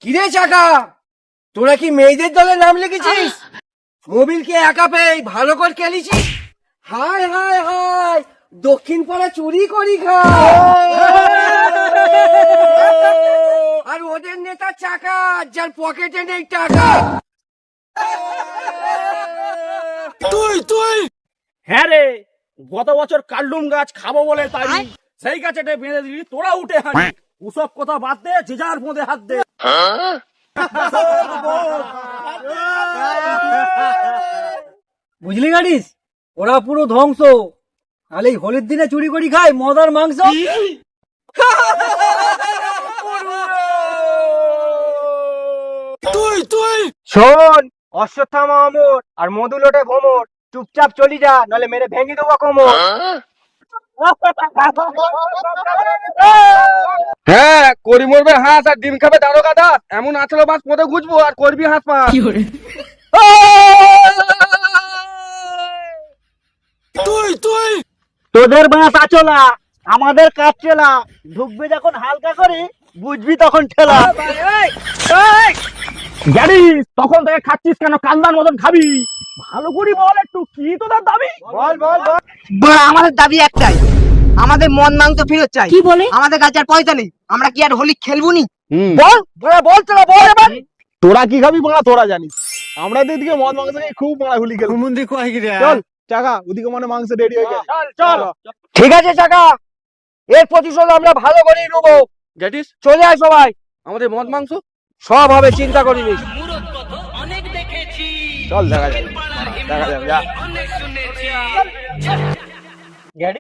কিরে চাকা, তোরা কি মেয়েদের দলে নাম লিখেছিস? মোবিলকে একা পেয়ে ভালো করে খেলিছিস? হায় হায় হায়, দক্ষিণ পাড়া চুরি করি খায়। আর ওদের নেতা চাকা, যার পকেটে নেই টাকা। তুই হ্যাঁ রে, গত বছর কাল্লুম গাছ খাবো বলে তাই সেই গাছেটা বেঁধে দিলি, তোরা উঠে হাঁটি। ওসব কথা বাদ দে, যে যার মধ্যে হাত দে। বুঝলি গাড়িস, ওরা পুরো ধ্বংস। তাহলে এই হোলির দিনে চুরি করি খায় মদার মাংস। তুই শোন, অশ্বত্থামা অমর আর মধু লোটে ভোমর, চুপচাপ চলি যা, নাহলে মেরে ভেঙে দেবো কোমর। হ্যাঁ, করি মরবে হাঁস আর ডিম খাবে দারোগা দাস। এমন আচলো বাস পথে গুজবো আর করবি হাঁস পা। তুই তোদের বাস আচলা, আমাদের কাজ চেলা। ঢুকবে যখন হালকা করে, বুঝবি তখন ঠেলা। জানিস তখন থেকে খাচ্ছিস কেন? কান্দার মতন খাবি। ভালো করে বল একটু, কি তোদের দাবি? বল বল বল। আমাদের দাবি একটাই, আমাদের মন মাংস ফেরত চাই। কি বলে? আমাদের কাছে আর পয়সা নেই, আমরা কি আর হোলি খেলবো নি? বল বল, তোরা বল এবার। তোরা কি খাবি বাড়া, তোরা জানিস। আমরা দিকে মদ মাংস খেয়ে খুব মারা হুলি খেলবো। চল চাকা, ওদিকে মানে মাংস রেডি হয়ে গেছে। চল। ঠিক আছে চাকা, এর প্রতিশোধ আমরা ভালো করেই নেবো। গেটিস, চলে আয় সবাই, আমাদের মদ মাংস সব হবে, চিন্তা করিনি। চল দেখা যাবে, দেখা যাবে যা।